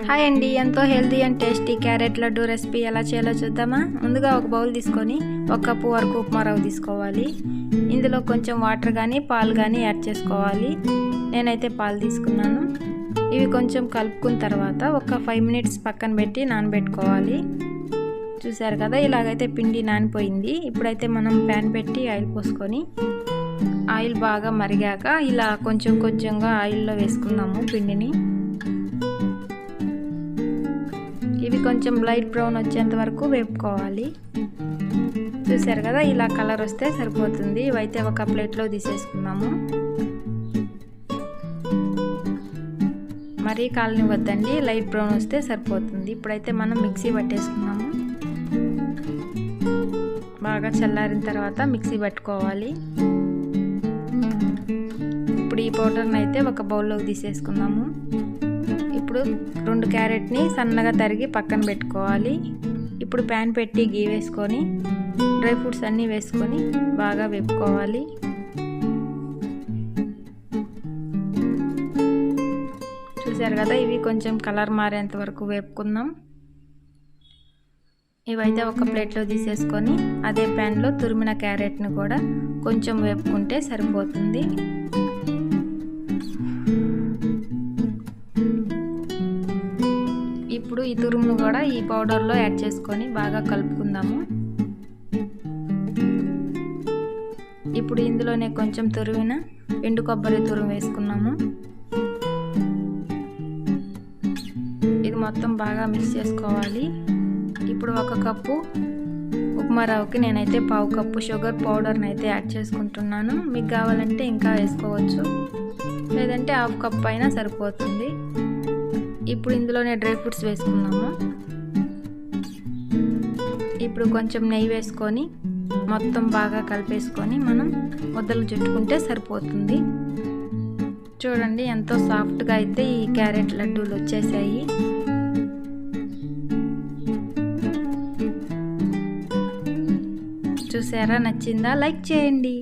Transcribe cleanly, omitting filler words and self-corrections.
Hi అండి, ఎంతో healthy and tasty carrot laddu recipe ఎలా చేయాలో చూద్దామా. ముందుగా ఒక బౌల్ తీసుకొని 1 కప్పు వరకు ఉప్మా రవ్వ తీసుకోవాలి. ఇందులో కొంచెం వాటర్ కానీ పాలు కానీ యాడ్ చేసుకోవాలి. నేనైతే పాలు తీసుకున్నాను. ఇవి కొంచెం కలుపుకున్న తర్వాత ఒక 5 మినిట్స్ పక్కన పెట్టి నానబెట్టుకోవాలి. చూసారు కదా, ఇలాగైతే పిండి నానిపోయింది. ఇప్పుడైతే మనం ప్యాన్ పెట్టి ఆయిల్ పోసుకొని ఆయిల్ బాగా మరిగాక ఇలా కొంచెం కొంచెంగా ఆయిల్లో వేసుకుందాము పిండిని. ఇవి కొంచెం లైట్ బ్రౌన్ వచ్చేంత వరకు వేపుకోవాలి. చూసారు కదా, ఇలా కలర్ వస్తే సరిపోతుంది. ఇవైతే ఒక ప్లేట్లో తీసేసుకుందాము. మరీ కాలని వద్దండి, లైట్ బ్రౌన్ వస్తే సరిపోతుంది. ఇప్పుడైతే మనం మిక్సీ పట్టేసుకున్నాము. బాగా చల్లారిన తర్వాత మిక్సీ పట్టుకోవాలి. ఇప్పుడు ఈ పౌడర్ని అయితే ఒక బౌల్లోకి తీసేసుకుందాము. ఇప్పుడు 2 క్యారెట్ని సన్నగా తరిగి పక్కన పెట్టుకోవాలి. ఇప్పుడు ప్యాన్ పెట్టి గీ వేసుకొని డ్రై ఫ్రూట్స్ అన్నీ వేసుకొని బాగా వేపుకోవాలి. చూసారు కదా, ఇవి కొంచెం కలర్ మారేంత వరకు వేపుకుందాం. ఇవైతే ఒక ప్లేట్లో తీసేసుకొని అదే ప్యాన్లో తురిమిన క్యారెట్ని కూడా కొంచెం వేపుకుంటే సరిపోతుంది. ఇప్పుడు ఈ తురుమును కూడా ఈ పౌడర్లో యాడ్ చేసుకొని బాగా కలుపుకుందాము. ఇప్పుడు ఇందులోనే కొంచెం తురిమిన ఎండు కొబ్బరి తురుము వేసుకున్నాము. ఇది మొత్తం బాగా మిక్స్ చేసుకోవాలి. ఇప్పుడు 1 కప్పు ఉప్మా రవ్వకి నేనైతే 1/2 కప్పు షుగర్ పౌడర్ని అయితే యాడ్ చేసుకుంటున్నాను. మీకు కావాలంటే ఇంకా వేసుకోవచ్చు, లేదంటే 1/2 కప్ అయినా సరిపోతుంది. ఇప్పుడు ఇందులోనే డ్రై ఫ్రూట్స్ వేసుకుందాము. ఇప్పుడు కొంచెం నెయ్యి వేసుకొని మొత్తం బాగా కలిపేసుకొని మనం ముద్దలు చుట్టుకుంటే సరిపోతుంది. చూడండి, ఎంతో సాఫ్ట్గా అయితే ఈ క్యారెట్ లడ్డూలు వచ్చేసాయి. చూసారా, నచ్చిందా? లైక్ చేయండి.